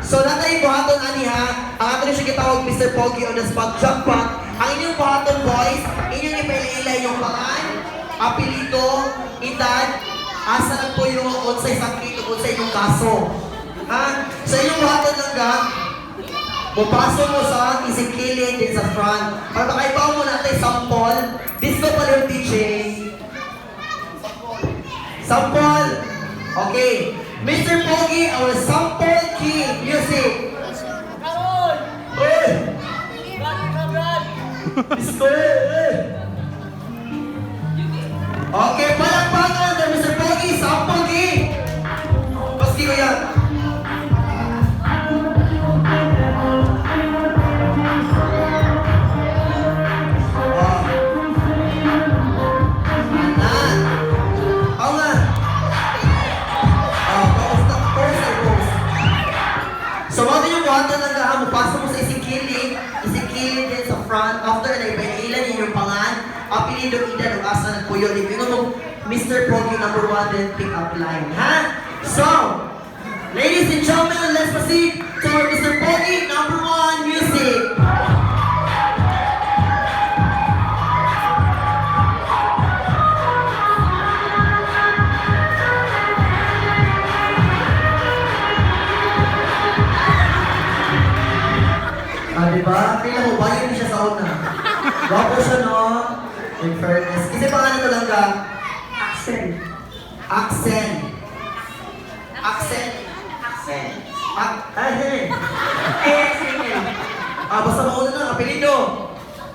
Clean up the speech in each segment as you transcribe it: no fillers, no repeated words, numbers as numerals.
So, natay buhaton ani ha. Ang ato siya kitawag Mr. Pogi on the spot jackpot. Ang inyong buhaton boys, inyong ipailay yung pangan, apelyido, edad, asa lang po yung unsay sakit o unsay yung kaso. Ha? So, inyong buhaton lang ga, mupasok mo sa isang kilid din sa front. Para makaibaw mo natin sample. Disco pala yung DJ. Sample. Okay. Mr. Pogi, our sample key. Music. Karol! Hey! Brad ka, Brad! Disco. Hey! Okay, palakpakan kay Mr. Pogi. Sample key. Paski ko yan. Pasok mo sa isang kilid din sa front. After na ilan yung pangan, apelido, edad, o asa nagpuyo. If you know Mr. Pogi number 1, then pick up line. Ha? So, ladies and gentlemen, let's proceed to our Mr. Pogi number 1 music. Diba? Kaya mo, bayan siya sa una. Wapo siya, no? In fairness. Kasi pangalan ko lang ka? Axel. Axel. Axel. Axel. Axel. Basta mauna na, apelido.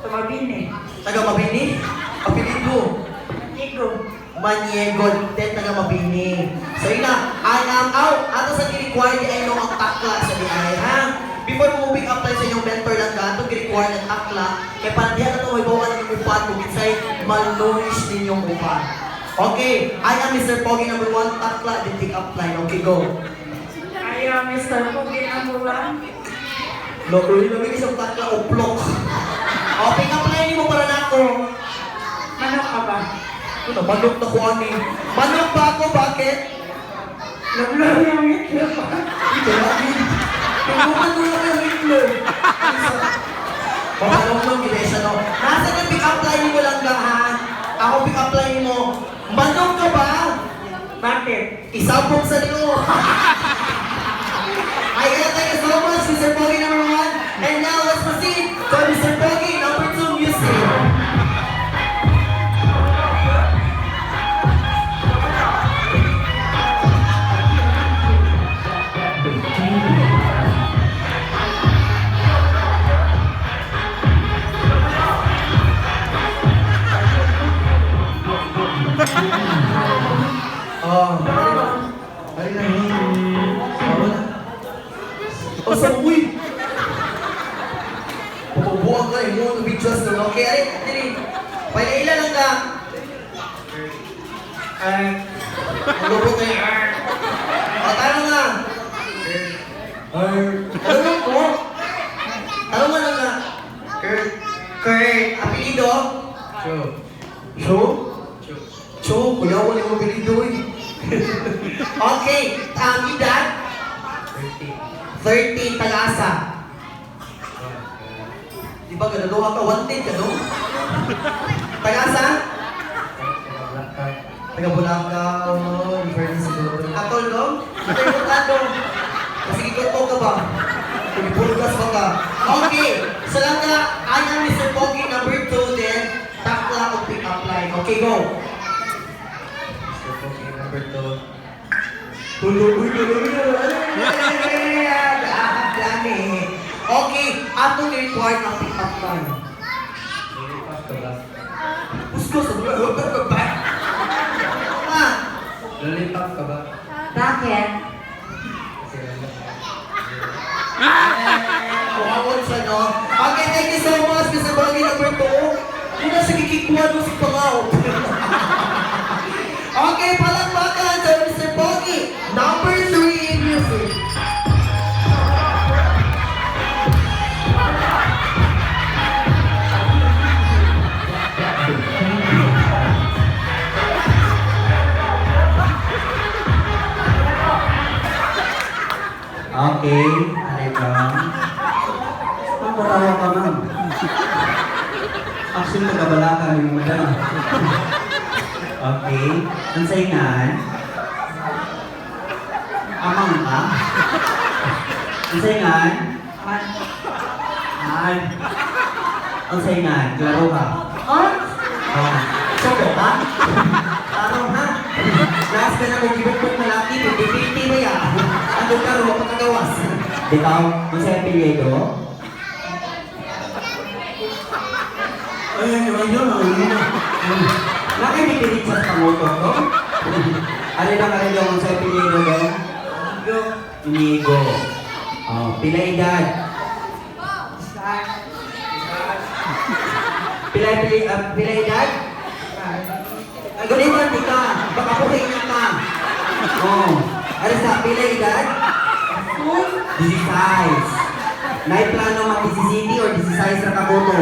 Tumabini. Taga Mabini? Apelido. Manigo. Maniego. Then taga Mabini. So yun na, I am out. Ato sa kini-require di ay ang takla sa di ay, ha? Before mo moving up tayo sa inyong mentor lang ka, itong require ng akla, kaya parang diyan na ito may bawa ng upan kung kinsay malnourished din yung upan. Okay, I am Mr. Pogi number 1, takla, then pick up line. Okay, go. I am Mr. Pogi number 1. Loko, yun namin isang takla o plok. O, pick up line mo para na ako. Manok ka ba? Ano, manok na ko ani. Manok ba ako? Bakit? Laglaw yung itlog ba? Ito lagi. Tulungan mo lang yung itlog. Pamanong mo, Gilesya, no? Nasa yung pick up line mo lang lang, ha? Ako pick up line mo. Manok ka ba? Bakit? Isabog sa liyo. I thank you so much, Mr. Pogi number 1. And now, let's proceed to Mr. Pogi number 2 music. Ay na yun. O sa uy! Pupubuhan ka, yung mga videos doon. Okay, ay, paila lang ka. Ay, ang lupot na yun. O, tanong nga. Ay, tanong ko. Tanong nga lang ka. Kurt, apelido? Cho. Cho? Cho, kuyawan yung apelido eh. Okay, edad? 13, taga-asa. Di ba ganaluha ka? Wanted ka, no? Taga-asa? Taga-Bulacau, in fairness siguro. Atol, no? Taga-Bulacau. Kasi ikoto ka ba? Pulgas ba ka? Okay, so lang ka, I am Mr. Pogi number 2, then takla o pick up line. Okay, go. Okay, ato ni-required ng pick up line. Gusto sa mga Lollipop ka ba? Bakit? Kawawon siya, no? Okay, thank you so much, Mr. Pogi number 2. Hindi na siya kikikuha mo si Pangaw. Okay, palakpakan sa Mr. Pogi number 3 in music. Okay, halika. Ang matawa ka, ma'am. Actually, nagkabala ka yung madam. Okay, ang saingan. Amang ka. Ang saingan. An. Ang saingan, klaro ka. Ah? Oh. Soko ka? Klaro ha? Last ka na kung ibukbok na laki, 50-50 ba yan? Ano ka ro, pagkagawas? Ikaw, kung sa apelyido? Ay, nakikipilit sa panguto ko? Ano yung sa apelyido ko? Inigo. Oh, pila edad? Pila edad? Ganito ang tika. Baka pukain niya ka. Oh. Ano sa pila edad? 16. Naiplano mag-16 or 16 na kaboto?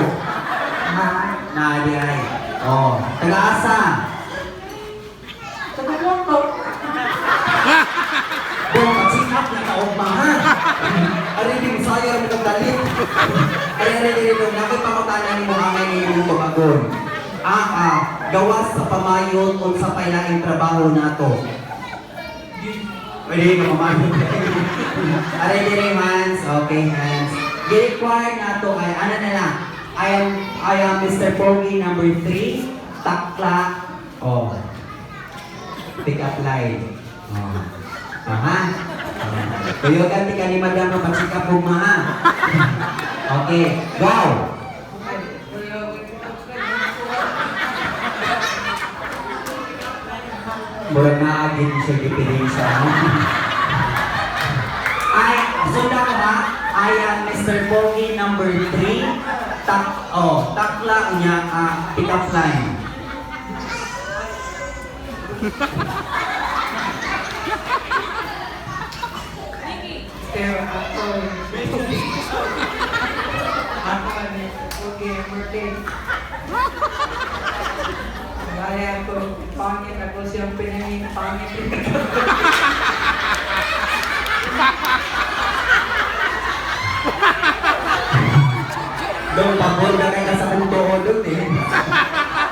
Na, di ay. Oh. Taga-asa. Tagaloto. Bong, pag-sikap na kaugma ha. Ari, di mo sa'yo ang nagdalit. Ari, nakipangutanan mo ang may yung tumagon. Gawas sa pamayon kung sa pailaing trabaho nato. Pwede ka pamayon. Ari, dire, hands. Okay, hands. Gi-require nato ay, ano na lang, I am Mr. Pogi number 3, takla, oh, pick up line. Oh. Aha. Tuyo ganti ka ni madam ng pagsikap mo ha. Okay, go! Murag na agin siya gipilin siya. Ay, sunda ko ha? I am Mr. Pogi number 3. Takla niya pick up line. Pero ako, okay, birthday. Kaya ako, pangit ako siyang pinangin, pangit. Dong, pabor na kayo sa punto ko doon eh.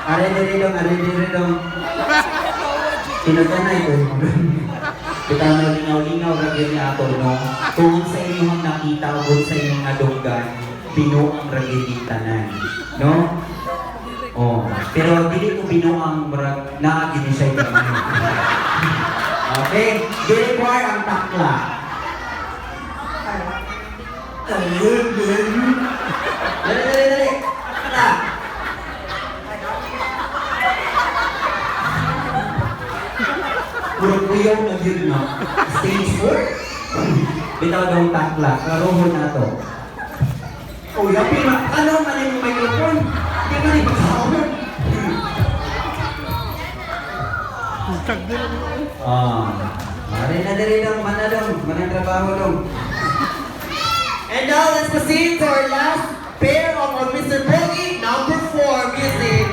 Are dong. Tinagdan na ito. Kita na lingaw-lingaw ragyan niya ako, no? Kung sa inyong nakita o sa inyong nadunggan, binuang ragyan ni tanan. No? Oh, pero dili ko binuang naagin ni siya yung okay? Gi-require ang takla. Dali. Takla. Puro kuyaw na yun na. Stage 4? Bitaw daw takla. Karohon na to. Oh, yapi na. Ano man yung microphone? Hindi man yung pagkakawin. Dali dong. Mana dong? Manang trabaho dong. And now let's proceed to our last pair of our Mr. Pogi, number 4, music.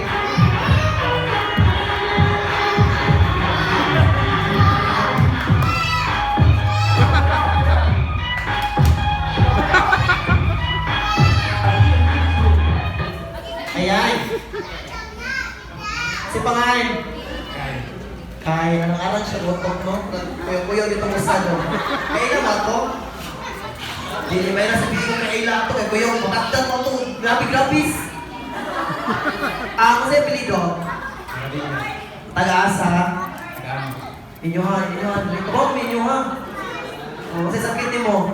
Ayan. Si Pangan. Kaya, anong arang siya botong, no? Kuya-kuya dito mo sa, no? Kaya na ba ito? Hindi ba yung sabihin ko na ila ito? Kaya kuya, matagdan mo ito. Grabe-grabis. Kasi apelido? Taga-asa. Inyo ha. Ito ba? Inyo ha. Kasi sakit ni mo.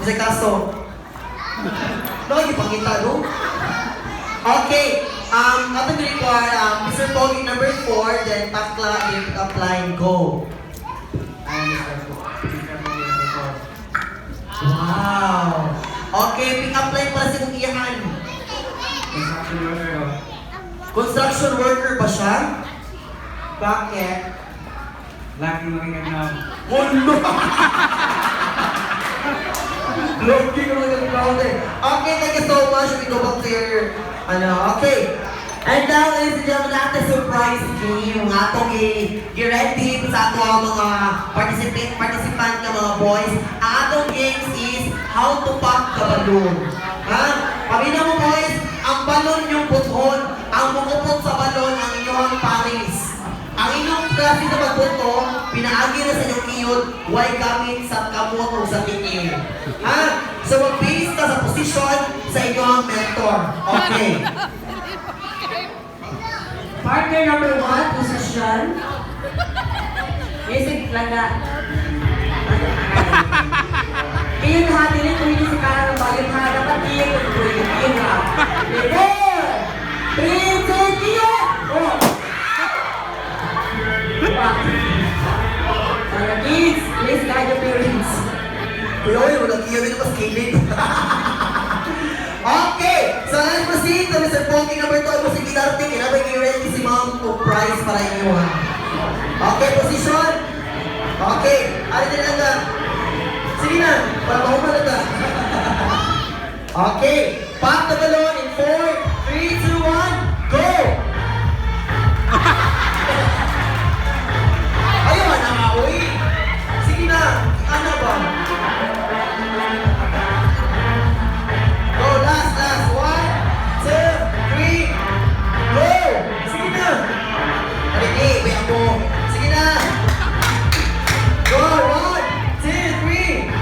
Kasi kaso. Nakikipakita, no? Okay. Atong require Mr. Pogi number 4, then Takla in pick-up line, go. Wow! Okay, pick-up line pala si mong iyahan. Construction worker ba siya? Bakit? Lagi mo rin ano. Mundo! Lagi ko lang yung crowd eh. Okay, thank you so much. We go back to your, okay. And now, ladies and gentlemen, natin surprise game. Ang atong i-ready sa ato ang mga participant ng mga boys. Ang atong games is how to pop the balloon. Ha? Pamina mo boys, ang balon yung puthon. Ang mukupot sa balon ang inyong paris. Ang inyong klase sa pagbuto, pinaagi na sa inyong iyod, why gamit sa kamot o sa tingin. Ha? So mag-base ka sa posisyon sa inyong mentor. Okay. Partner number 1, position. Basic laga. Iyon ha, dili ko hindi si Kara ng bagay ha. Dapat iyon ko ito. Iyon ha. 4, 3, 2, iyon! Oh! Mga kids, please guide your parents. Kuya, walang iyo rin mas kilig. Okay, so let's proceed to Mr. Ponky number 2. Ito si Gidarting. Inabay kayo ready si Ma'am to prize para inyo ha. Okay, position. Okay, alin din lang na. Sige na, para mahuman na ta. Okay, pop the balloon in 4, 3, 2, 1, go! Ayaw na nga, uy. Sige na, ano ba? Go, last, 1, 2, 3, go! Sige na! Halika, may ako. Sige na! Go, 1, 2, 3!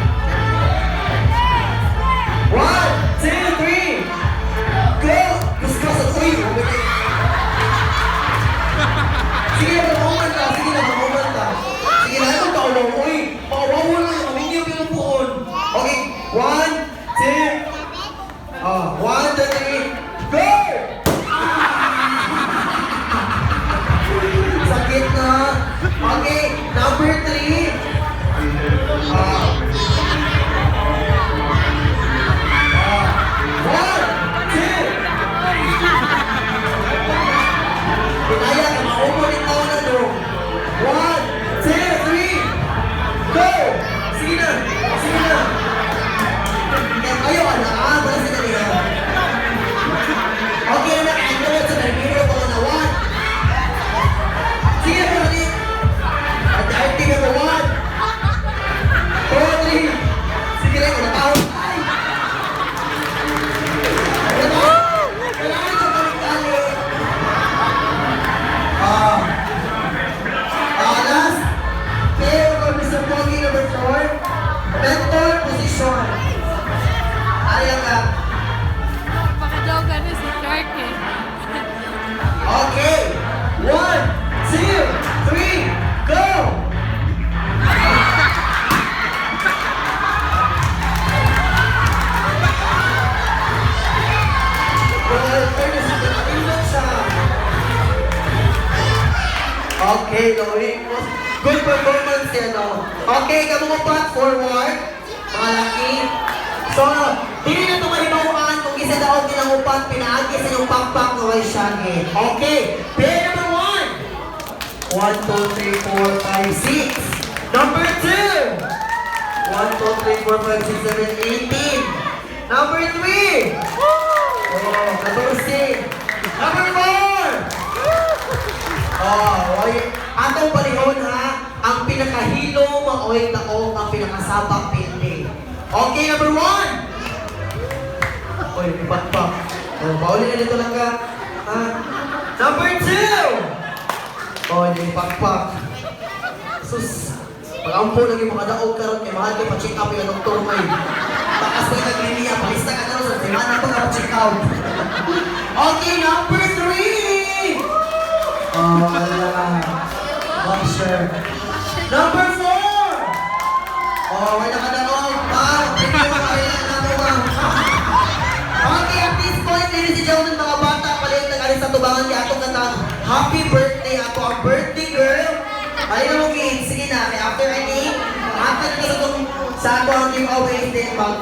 1, 2, 3! Go! Gusto ka sa uy! Sige na, mag-uman ka! Sige na, mag-uman ka! Sige na, ito ka ulo, uy! Pawawa lang, hindi yung pinupuon. Okay, 1, 2, 1, 2, 3, go! Sakit na. Okay, number 3. One, two. Pinaya ka, maumulit ako na do. 1, 2, 3, go! Sige na, sige na. Ayaw ka na, wala sa kanila. Okay na, ano sa nalibiro ko na 1. Sige na, ulit. At RT number 1. 4, 3. Sige na, kung natawag. Ay! Kailangan sa balik-tali. Last. Player for Mr. Pogi number 4. Mentor position. Ayaw ka. Pakadaw na si Clark eh. Okay. 1, 2, 3, go! Okay, Lori. Good performance yan, no? Okay, kamu mo pa, forward. Mga laki. So, hindi na ito mahibawaan kung isa daw nilang upat, pinaagi sa inyong pakpak na way shaggy. Okay, player number 1. 1, 2, 3, 4, 5, 6. Number 2. 1, 2, 3, 4, 5, 6, 7, 18. Number 3. Oh, 14. Number 4. Oh, oy. Atong palihon ha, ang pinakahilo maoy taong ang pinakasabak pindi. Okay, number 1. Oy, ipat-pak. Oh, pauli na dito lang ka. Ha? Number 2. Oh, hindi ipat-pak. Sus, pag-ampo lagi mga daog karon kay mahal kay pa-check up yung doktor may. Takas ko yung nagliliya, palista ka na rin. Semana pa ka pa-check out. Okay, number 3. Oh, wala. Oh, sure. Number 4! Oh, wala ka na nung. Thank you, mga kailan natin, ma'am. Okay, at this point, ladies and gentlemen, mga bata, palit nag-alis sa tubangan niya atong katang happy birthday ako, ang birthday girl. Ayun mo, kids. Sige na, after I name, after ko sa ako ang giveaway din, ma'am.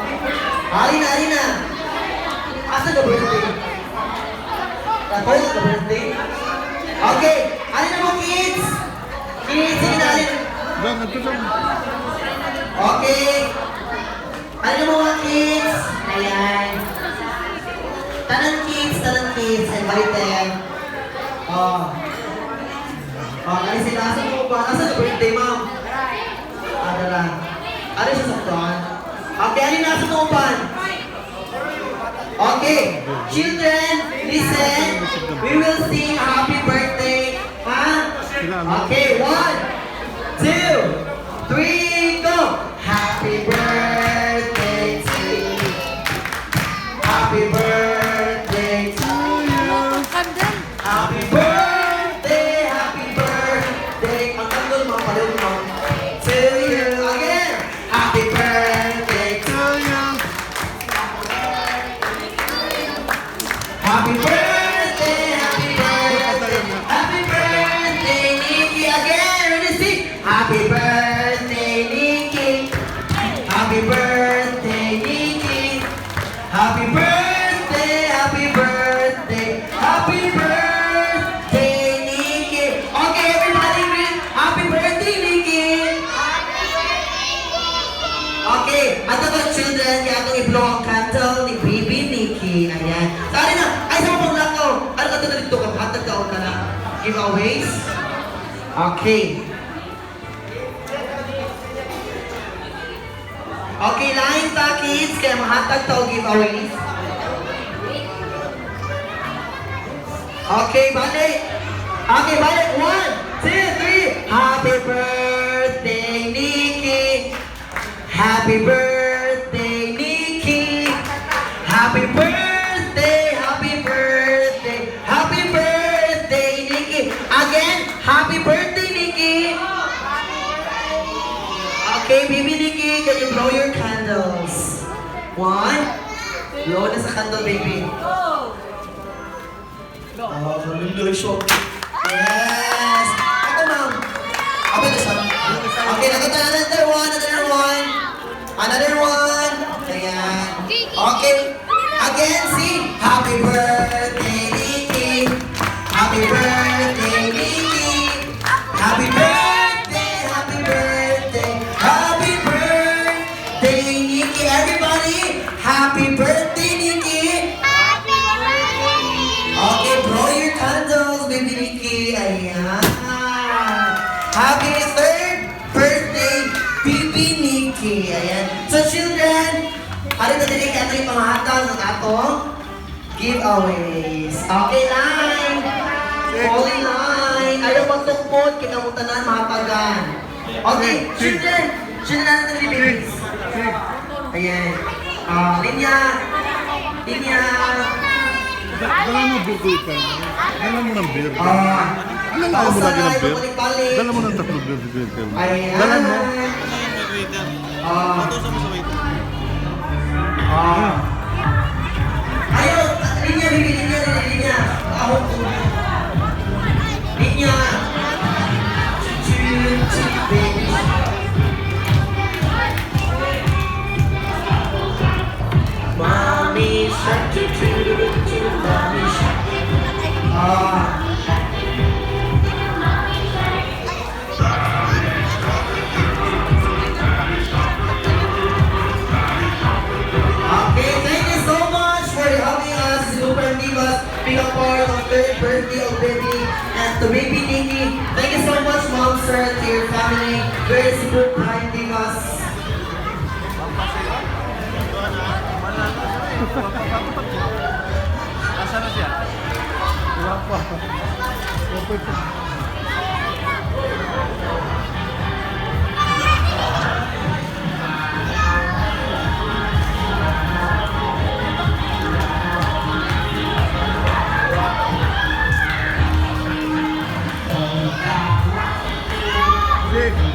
Alin na. Asa na birthday? Ako, na birthday? Okay, alin na mo, kids? Kids, sige na, alin. Okay. Alin na mo, mga kids? Ayan. Tanan kids, ay balitin. Oh. Oh, ano sila? Asan mo ba? Asan ang birthday, ma'am? Dala. Ano siya sa front? Okay, ano yung nasa tupan? Okay, children, listen. We will sing happy birthday. Ha? Okay, 1, 2, 3, go! Happy birthday to you. Happy birthday to you. Kandel. Happy birthday, happy birthday. Ang tanggol mo, paliw mo. To you. Again. Happy birthday to you. Happy birthday, happy birthday. Happy birthday, Nikki. Again, ready to sing. Happy birthday, Nikki. Happy birthday, Nikki. Happy birthday, happy birthday. Happy birthday, Nikki. Okay, everybody, happy birthday, Nikki. Okay, at ito children, kaya itong i-blow ang candle ni Baby Nikki. Ayan. Saan na? Ay, sa mapang lakaw. Ano ka ito na dito ka? Hatag taon ka na. Giveaways? Okay. Okay, line ta kids, kaya mahatag taon giveaways. Okay, balik. Okay, balik. 1, 2, 3. Happy birthday, Nikki. Happy birthday, Nikki. Happy birthday, happy birthday. Happy birthday, Nikki. Again, happy birthday, Nikki. Okay, baby Nikki, can you blow your candles? 1. Blow na sa candle, baby. Oh, congratulations. Yes! Ako, ma'am. Ako na siya. Okay, nakita another one. Another one. Ayan. Okay. Again, see. Happy birthday, Nikki. Happy birthday, Nikki. Happy birthday, happy birthday. Happy birthday, Nikki. Everybody, happy birthday, Nikki. Okay, blow your candles, baby Nikki. Ayan. Happy third birthday, baby Nikki. Ayan. So children, ano na din kaya ito yung pamahatag ng atong giveaways. Okay, line. Holy line. Ayaw magtukmod, kinamutanan, mahatagan. Okay, children. Children natin ni babies. Ayan. Linya. Linya. Dala mo bigay ka. Dala mo ng beer. Dala mo lagi ng beer. Dala mo ng tatlong beer bigay ka. Ayan. Dala mo. Ayaw, linya, baby, linya. Ahok ko. Linya. Baby. Mommy shark, mommy shark. Okay, thank you so much for having us, Super Divas, being a part of third birthday of Baby and to Baby Nikki. Thank you so much, Mom, sir, to your family. Very super prime Divas. Asa na siya? Sige.